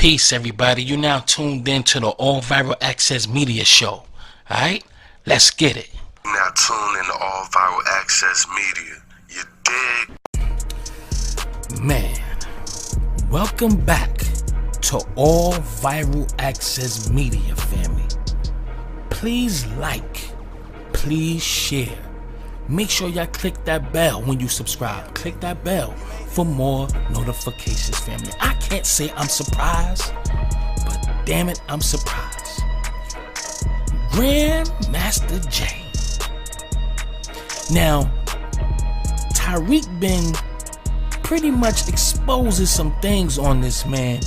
Peace, everybody. You're now tuned in to the All Viral Access Media Show. Alright? Let's get it. Now tuned in to All Viral Access Media. You dig? Man, welcome back to All Viral Access Media, family. Please like, please share. Make sure y'all click that bell when you subscribe. Click that bell for more notifications, family. I can't say I'm surprised, but damn it, I'm surprised. Grandmaster J. Now, Tariq been pretty much exposes some things on this man,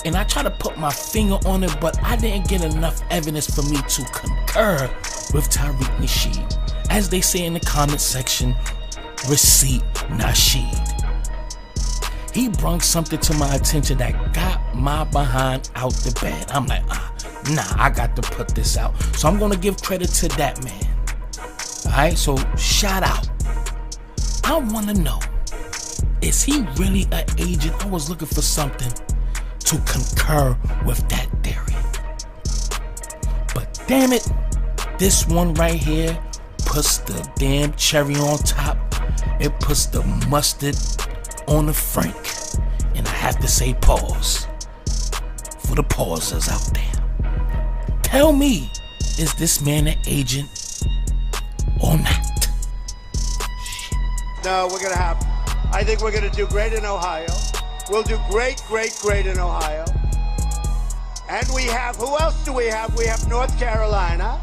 and I try to put my finger on it, but I didn't get enough evidence for me to concur with Tariq Nasheed. As they say in the comment section, receipt Nasheed. He brought something to my attention that got my behind out the bed. I'm like, nah, I got to put this out. So I'm gonna give credit to that man. Alright, so shout out. I wanna know, is he really an agent? I was looking for something to concur with that theory. But damn it, this one right here puts the damn cherry on top. It puts the mustard on the frank. And I have to say pause for the pausers out there. Tell me, is this man an agent or not? Shit. No, I think we're gonna do great in Ohio. We'll do great in Ohio. And we have, who else do we have? We have North Carolina.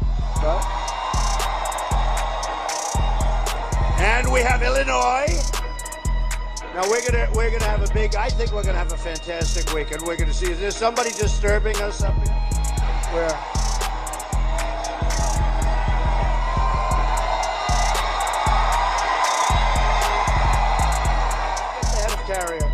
And we have Illinois. Now we're gonna have a big. I think we're gonna have a fantastic weekend. We're gonna see. Is there somebody disturbing us up here? Where? Get the head of carrier.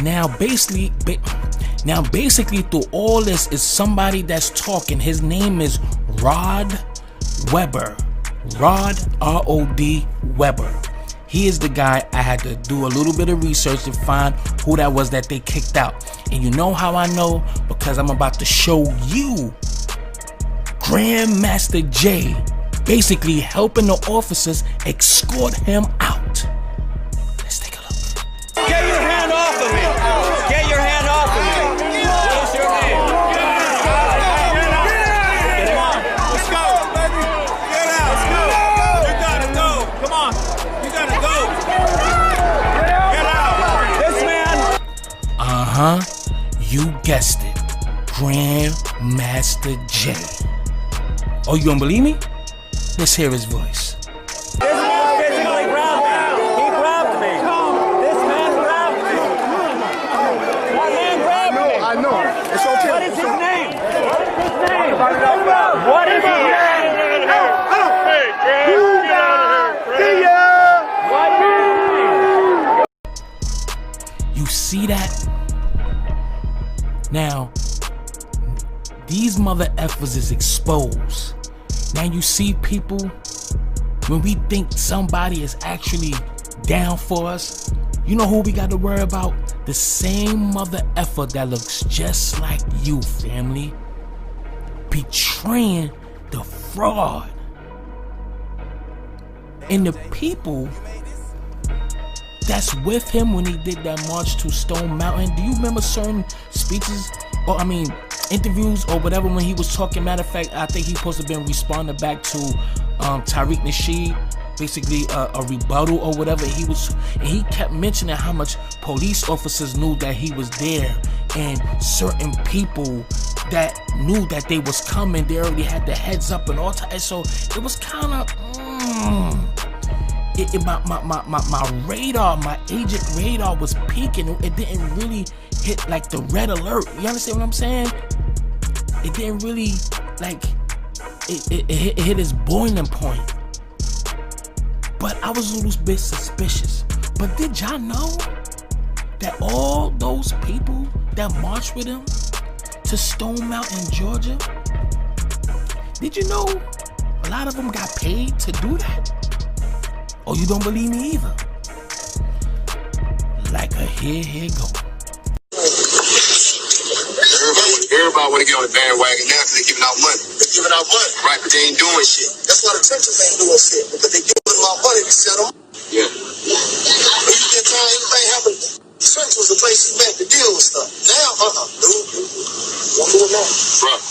Now basically through all this is somebody that's talking. His name is Rod Weber. Rod, R-O-D Weber. He is the guy. I had to do a little bit of research to find who that was that they kicked out. And you know how I know? Because I'm about to show you Grandmaster J basically helping the officers escort him out. Let's take a look. Get your hand off of me! Get your hand off of me! What is your name? Get out! Let's go, baby! Get out! Let's go! You gotta go! Come on! You gotta go! Get out! This man! You guessed it. Grandmaster J. Oh, you don't believe me? Let's hear his voice. This man physically grabbed me. He grabbed me. This man grabbed me. That man grabbed me. I know. It's okay. What is his name? What is his name? What is his name? Hey, get out of here. See ya. What is his name? You see that? Now, these mother effers is exposed. Now you see people, when we think somebody is actually down for us, you know who we got to worry about? The same mother effer that looks just like you, family. Betraying the fraud. And the people that's with him when he did that march to Stone Mountain. Do you remember certain speeches, or interviews or whatever, when he was talking? Matter of fact, I think he supposed to have been responding back to Tariq Nasheed, basically a rebuttal or whatever. And he kept mentioning how much police officers knew that he was there, and certain people that knew that they was coming, they already had the heads up and all that. So it was kind of my radar, my agent radar was peaking. It didn't really hit like the red alert. You understand what I'm saying? It didn't really it hit its boiling point. But I was a little bit suspicious. But did y'all know that all those people that marched with him to Stone Mountain, Georgia, did you know a lot of them got paid to do that? Oh, you don't believe me either? Like a here go. Everybody want to get on the bandwagon now because they're giving out money. They're giving out money. Right, but they ain't doing shit. That's why the churches ain't doing shit, because they giving them out money to set them. Yeah. But you can tell anything happened. The church was the place you met to deal with stuff. Now, dude. Don't do it now. Bruh.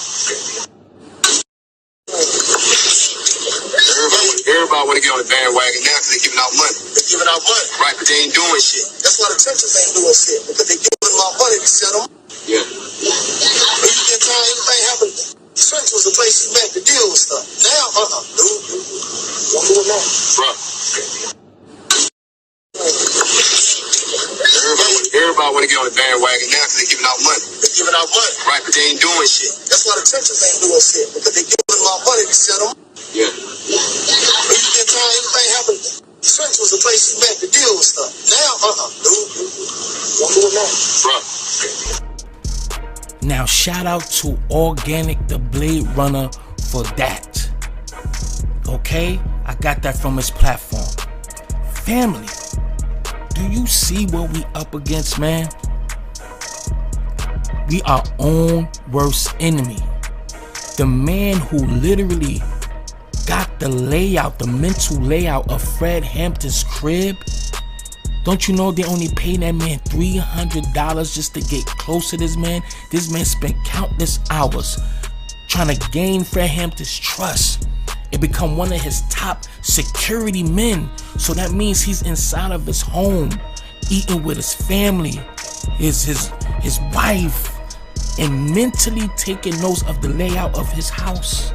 Everybody want to get on the bandwagon now because they're giving out money. They're giving out money. Right, but they ain't doing shit. That's why the churches ain't doing shit, because they giving them out money to set them. Yeah. But you can tell anything happened. The church was the place you met to deal with stuff. Now, dude. Don't do it now. Bruh. Everybody want to get on the bandwagon now because they're giving out money. They're giving out money. Right, but they ain't doing shit. That's why the churches ain't doing shit, because they giving them out money to set them. Yeah. But you can tell anything happened. The church was the place you met to deal with stuff. Now, dude. Don't do it now. Bruh. Now shout out to Organic the Blade Runner for that. Okay? I got that from his platform. Family, do you see what we up against, man? We our own worst enemy. The man who literally got the layout, the mental layout of Fred Hampton's crib. Don't you know they only paid that man $300 just to get close to this man? This man spent countless hours trying to gain Fred Hampton's trust and become one of his top security men. So that means he's inside of his home, eating with his family, his wife, and mentally taking notes of the layout of his house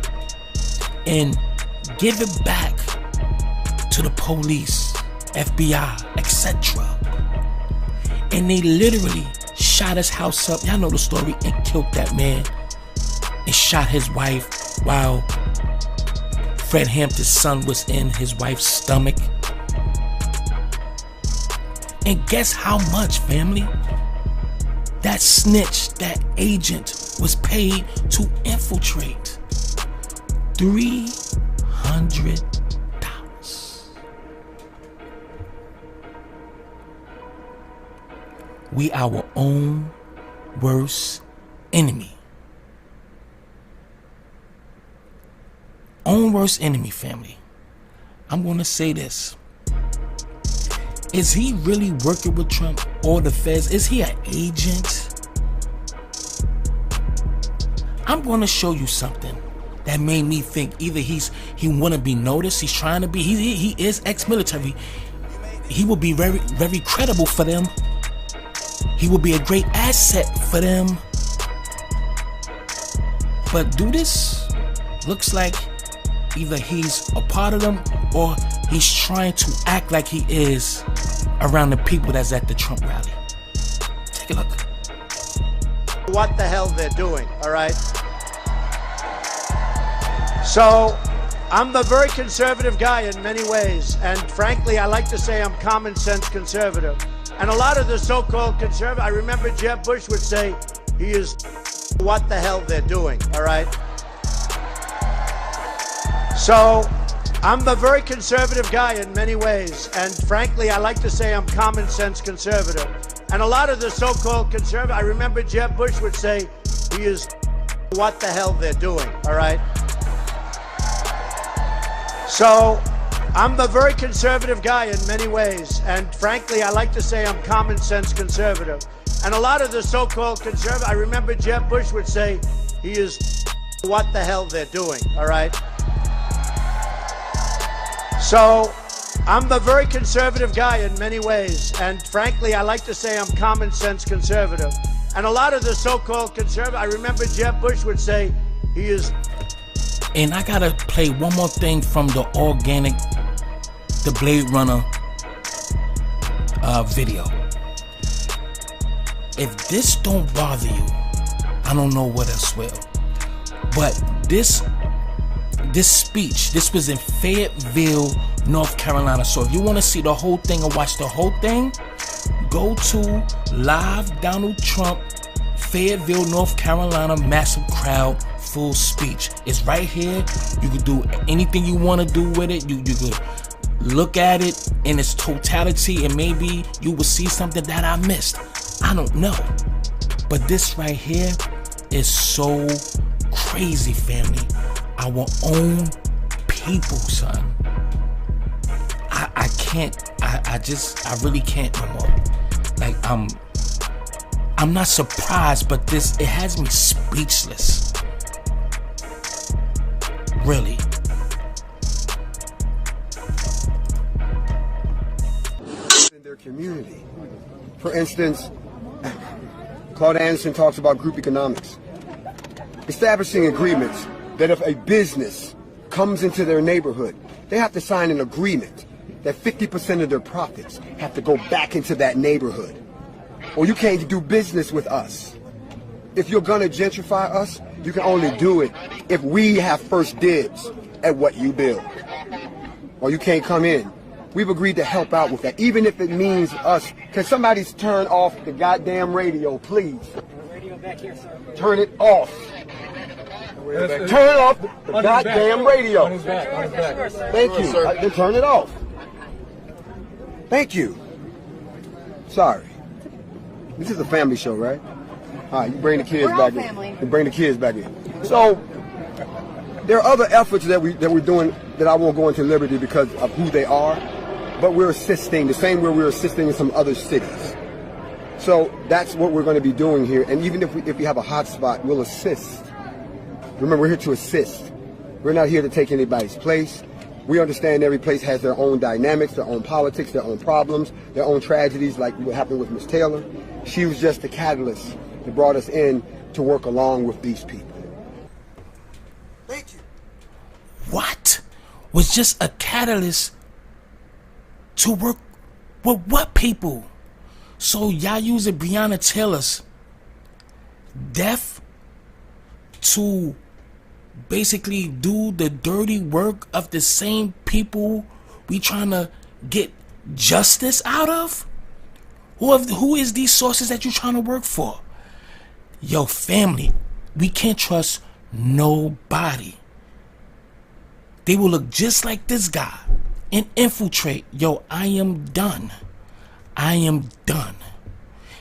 and give it back to the police, FBI, etc. And they literally shot his house up, y'all know the story, and killed that man and shot his wife while Fred Hampton's son was in his wife's stomach. And guess how much, family? That snitch, that agent was paid to infiltrate. $300. We our own worst enemy. Own worst enemy, family. I'm gonna say this. Is he really working with Trump or the feds? Is he an agent? I'm gonna show you something that made me think either he wanna be noticed, he's trying to be, he is ex-military. He will be very, very credible for them. He will be a great asset for them. But do this? Looks like either he's a part of them or he's trying to act like he is around the people that's at the Trump rally. Take a look. What the hell they're doing, all right? So, I'm a very conservative guy in many ways, and frankly, I like to say I'm common sense conservative. And a lot of the so-called conservative, I remember Jeb Bush would say, he is what the hell they're doing, all right? So, I'm a very conservative guy in many ways, and frankly, I like to say I'm common sense conservative. And a lot of the so-called conservative, I remember Jeb Bush would say, he is what the hell they're doing, all right? So, I'm a very conservative guy in many ways, and frankly, I like to say I'm common sense conservative. And a lot of the so-called conservative, I remember Jeb Bush would say, he is what the hell they're doing, all right? So, I'm a very conservative guy in many ways, and frankly, I like to say I'm common sense conservative. And a lot of the so-called conservative, I remember Jeb Bush would say, he is. And I gotta play one more thing from the Organic, the Blade Runner video. If this don't bother you, I don't know what else will. But this speech, this was in Fayetteville, North Carolina. So if you want to see the whole thing or watch the whole thing, go to Live Donald Trump Fayetteville, North Carolina, massive crowd, full speech. It's right here. You can do anything you want to do with it. You could look at it in its totality, and maybe you will see something that I missed. I don't know. But this right here is so crazy, family. Our own people, son. I can't. I really can't no more. Like, I'm not surprised, but it has me speechless. Really. In their community. For instance, Claude Anderson talks about group economics. Establishing agreements that if a business comes into their neighborhood, they have to sign an agreement that 50% of their profits have to go back into that neighborhood. Or you can't do business with us. If you're gonna gentrify us, you can only do it if we have first dibs at what you build. Or you can't come in. We've agreed to help out with that, even if it means us. Can somebody turn off the goddamn radio, please? Radio back here, sir. Turn it off. Turn off the goddamn radio. On his back. Thank you. Then turn it off. Thank you. Sorry. This is a family show, right? All right, you bring the kids back in. You bring the kids back in. So there are other efforts that we're doing that I won't go into liberty because of who they are, but we're assisting the same way we're assisting in some other cities. So that's what we're going to be doing here. And even if we have a hot spot, we'll assist. Remember, we're here to assist. We're not here to take anybody's place. We understand every place has their own dynamics, their own politics, their own problems, their own tragedies, like what happened with Miss Taylor. She was just the catalyst that brought us in to work along with these people. Thank you. What? Was just a catalyst to work with what people? So y'all using Breonna Taylor's death to basically do the dirty work of the same people we trying to get justice out of? Who is these sources that you trying to work for? Yo, family, we can't trust nobody. They will look just like this guy and infiltrate. Yo, I am done. I am done.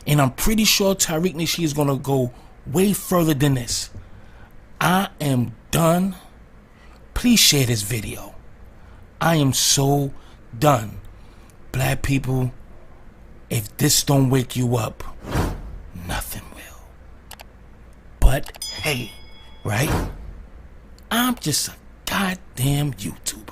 And I'm pretty sure Tariq Nasheed is going to go way further than this. I am done. Please share this video. I am so done. Black people, if this don't wake you up, nothing will. But hey, right? I'm just a goddamn YouTuber.